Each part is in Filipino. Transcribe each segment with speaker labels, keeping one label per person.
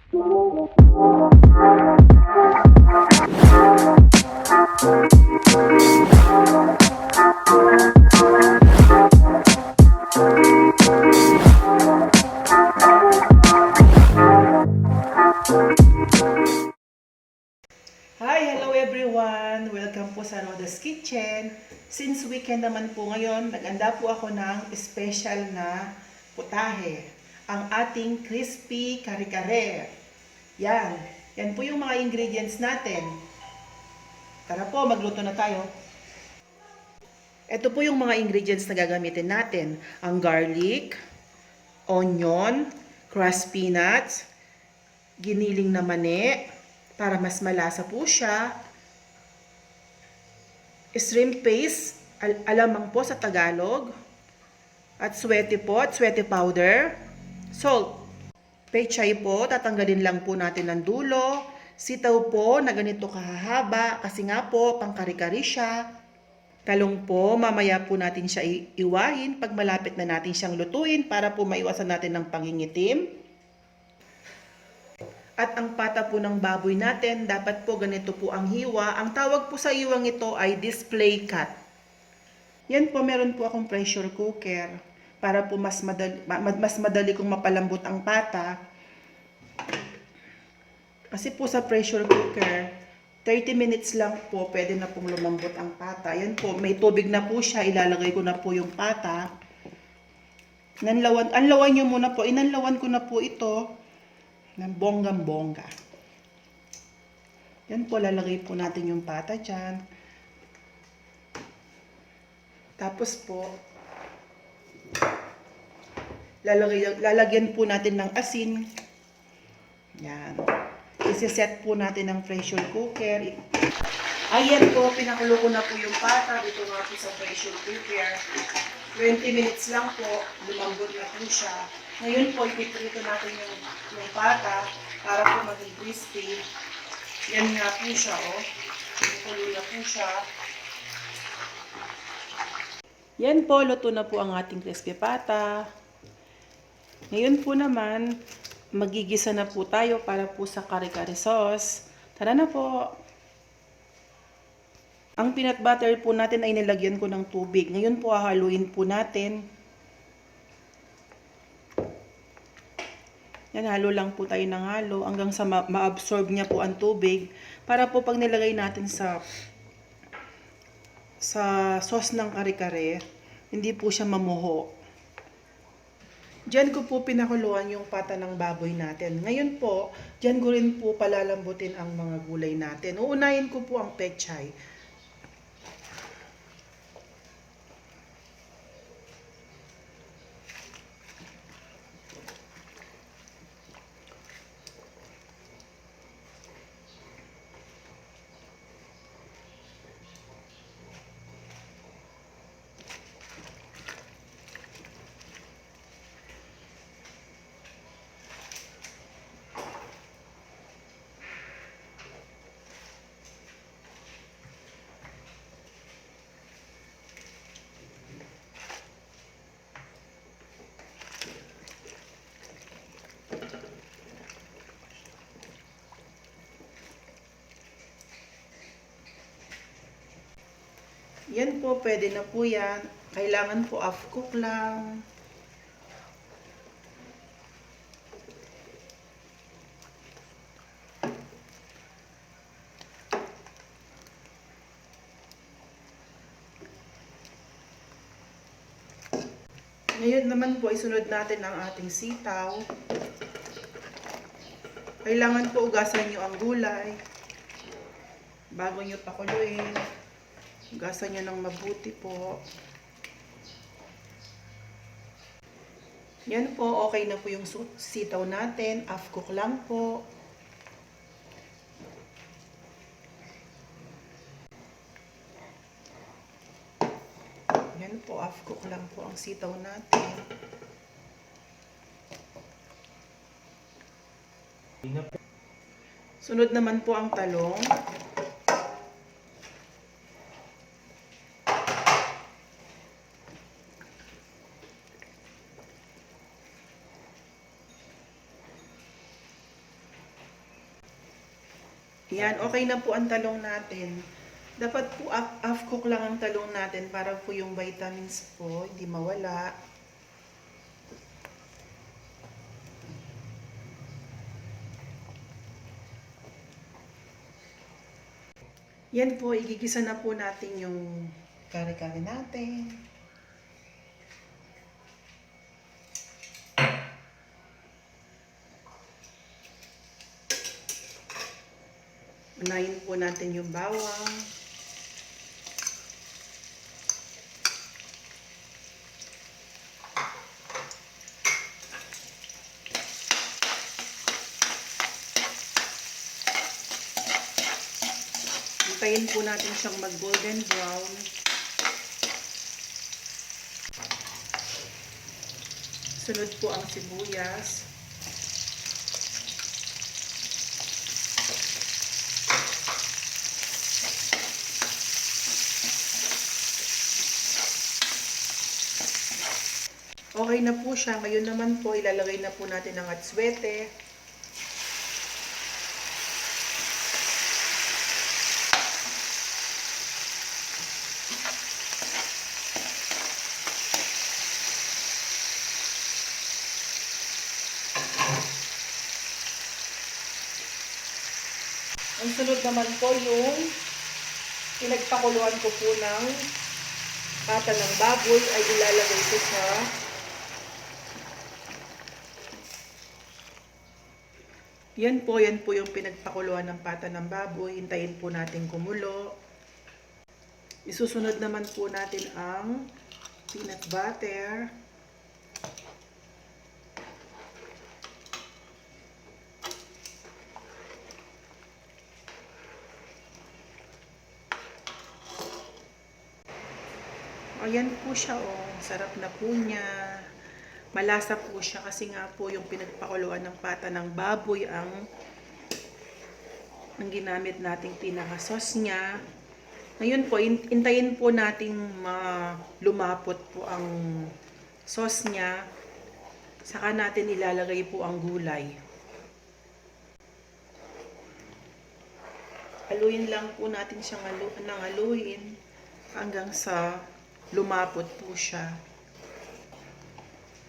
Speaker 1: Hi! Hello everyone! Welcome po sa Rhoda's Kitchen. Since weekend naman po ngayon, nag-anda po ako ng special na putahe. Ang ating crispy Kare Kare. Yan. Yan po yung mga ingredients natin. Tara po, magluto na tayo. Ito po yung mga ingredients na gagamitin natin. Ang garlic, onion, crushed peanuts, giniling na mani, para mas malasa po siya, shrimp paste, alamang po sa Tagalog, at swete po, at swete powder, salt. Pechay po, tatanggalin lang po natin ng dulo. Sitaw po na ganito kahahaba, kasi nga po, pang kare-kare siya. Talong po, mamaya po natin siya iwahin pag malapit na natin siyang lutuin para po maiwasan natin ng pangingitim. At ang pata po ng baboy natin, dapat po ganito po ang hiwa. Ang tawag po sa hiwang ito ay display cut. Yan po, meron po akong pressure cooker para po mas madali kong mapalambot ang pata. Kasi po sa pressure cooker, 30 minutes lang po pwede na pong lumambot ang pata. Yan po, may tubig na po siya, ilalagay ko na po yung pata. Anlawan nyo muna po, inanlawan ko na po ito ng bonggang-bongga. Yan po, lalagay po natin yung pata dyan. Tapos po, lalagyan po natin ng asin. Yan. Isiset po natin ng pressure cooker. Ayan po, pinakulo ko na po yung pata. Dito nga po sa pressure cooker. 20 minutes lang po, lumambot na po siya. Ngayon po, ipiprito natin yung pata para po maging crispy. Yan nga po siya, oh. Pinakulo na po siya. Yan po, luto na po ang ating crispy pata. Ngayon po naman, magigisa na po tayo para po sa Kare Kare sauce. Tara na po! Ang peanut butter po natin ay nilagyan ko ng tubig. Ngayon po, hahaluin po natin. Yan, halo lang po tayo ng halo hanggang sa ma-absorb niya po ang tubig. Para po pag nilagay natin sa sauce ng Kare Kare, hindi po siya mamuho. Diyan ko po pinakuluan yung pata ng baboy natin. Ngayon po, diyan ko rin po palalambutin ang mga gulay natin. Uunahin ko po ang pechay. Yan po, pwede na po yan. Kailangan po half cook lang. Ngayon naman po, isunod natin ang ating sitaw. Kailangan po ugasan nyo ang gulay bago nyo pakuluin. Ugasan nyo ng mabuti po. Yan po, okay na po yung sitaw natin. Half cook lang po. Yan po, half cook lang po ang sitaw natin. Sunod naman po ang talong. Yan, okay na po ang talong natin. Dapat po half cook lang ang talong natin para po yung vitamins po hindi mawala. Yan po, igigisa na po natin yung kare-kare natin. Unahin po natin yung bawang. Hintayin po natin siyang mag-golden brown. Sunod po ang sibuyas. Okay na po siya. Ngayon naman po, ilalagay na po natin ang atswete. Ang sunod naman po yung pinagpakuluan ko po ng pata ng baboy ay ilalagay ko sa yan po yung pinagpakuluan ng pata ng baboy. Hintayin po natin kumulo. Isusunod naman po natin ang peanut butter. Ayan po siya, oh. Sarap na po niya. Malasa po siya kasi nga po yung pinagpakuluan ng pata ng baboy ang ginamit nating pinaka-sauce niya. Ngayon po, intayin po nating lumapot po ang sauce niya. Saka natin ilalagay po ang gulay. Haluin lang po natin siyang haluin hanggang sa lumapot po siya.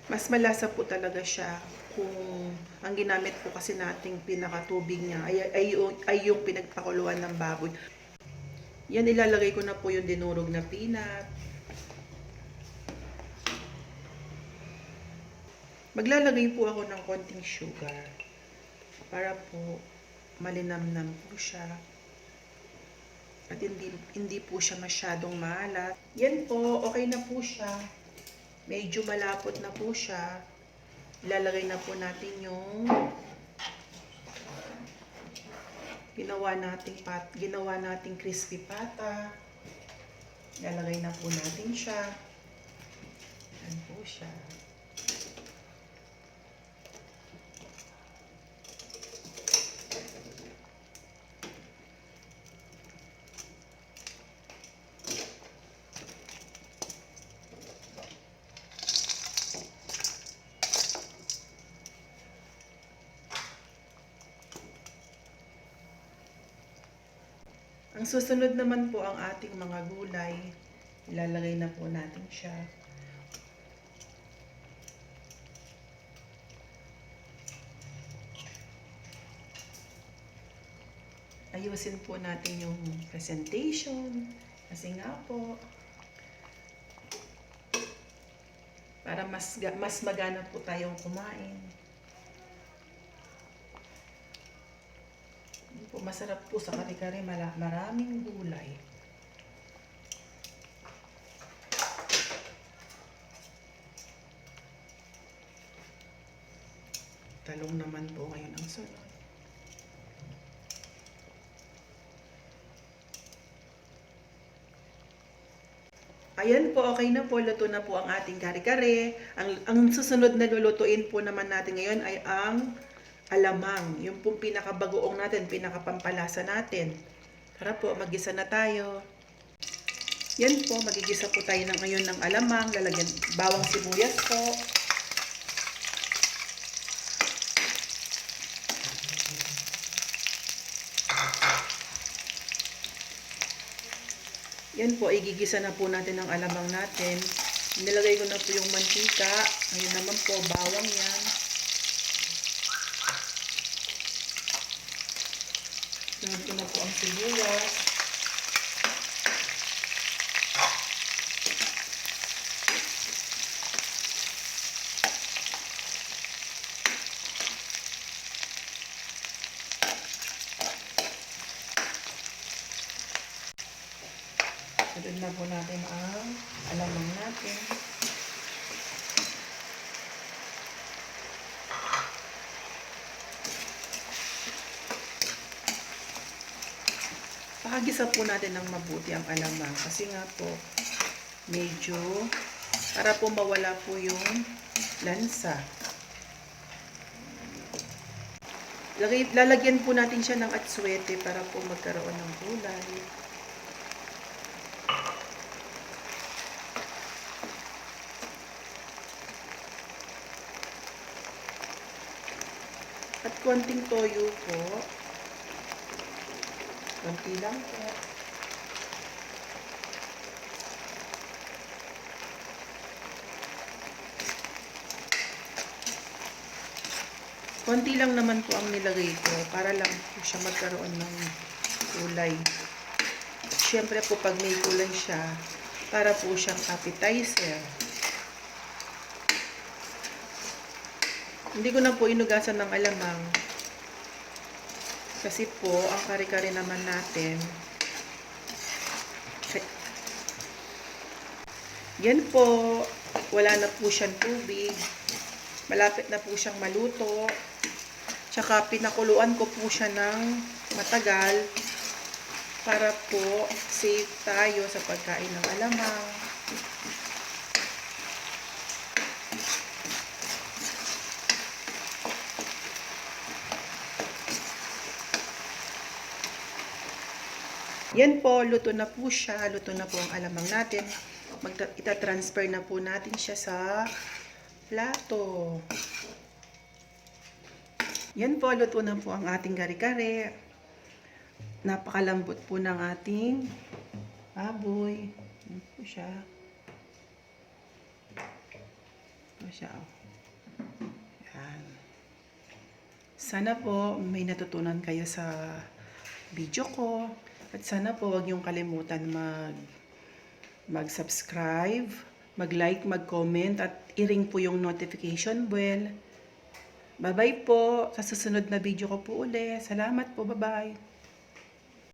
Speaker 1: Mas malasa po talaga siya kung ang ginamit po kasi nating pinakatubig niya ay yung pinagpakuluan ng baboy. Yan, ilalagay ko na po yung dinurog na peanut. Maglalagay po ako ng konting sugar para po malinamnam po siya. At hindi po siya masyadong maalat. Yan po, okay na po siya. Medyo malapot na po siya. Ilalagay na po natin yung ginawa nating crispy pata. Ilalagay na po natin siya. Yan po siya. Ang susunod naman po ang ating mga gulay. Ilalagay na po natin siya. Ayusin po natin yung presentation. Kasi nga po, para mas magana po tayong kumain. Masarap po sa kare-kare, maraming gulay. Talong naman po ngayon ang sunod. Ayan po, okay na po. Luto na po ang ating kare-kare. Ang susunod na lulutuin po naman natin ngayon ay ang alamang. Yung pong pinakabagoong natin, pinakapampalasa natin. Tara po, magisa na tayo. Yan po, magigisa po tayo ngayon ng alamang. Lalagyan bawang sibuyas po. Yan po, igigisa na po natin ang alamang natin. Nilagay ko na po yung mantika. Ngayon naman po, bawang yan. Sunod ko na po ang sibuyas. Sunod na po natin ang alamang natin. Pakagisa po natin ng mabuti ang alamang kasi nga po medyo para po mawala po yung lansa. Lalagyan po natin siya ng atsuete para po magkaroon ng kulay. At konting toyo po. Konti lang po. Konti lang naman po ang nilagay ko para lang po siya magkaroon ng kulay. Siyempre po pag may kulay siya, para po siyang appetizer. Hindi ko na po inugasan ng alamang. Kasi po, ang kare-kare naman natin, yan po, wala na po siyang tubig. Malapit na po siyang maluto. Tsaka pinakuluan ko po siya ng matagal para po safe tayo sa pagkain ng alamang. Yan po, luto na po siya. Luto na po ang alamang natin. Ita-transfer na po natin siya sa plato. Yan po, luto na po ang ating kare-kare. Napakalambot po ng ating baboy. Yan po siya. Yan po siya. Yan. Sana po may natutunan kayo sa video ko. At sana po huwag niyong kalimutan mag-subscribe, mag-like, mag-comment, at i-ring po yung notification bell. Bye-bye po. Sa susunod na video ko po ulit. Salamat po. Bye-bye.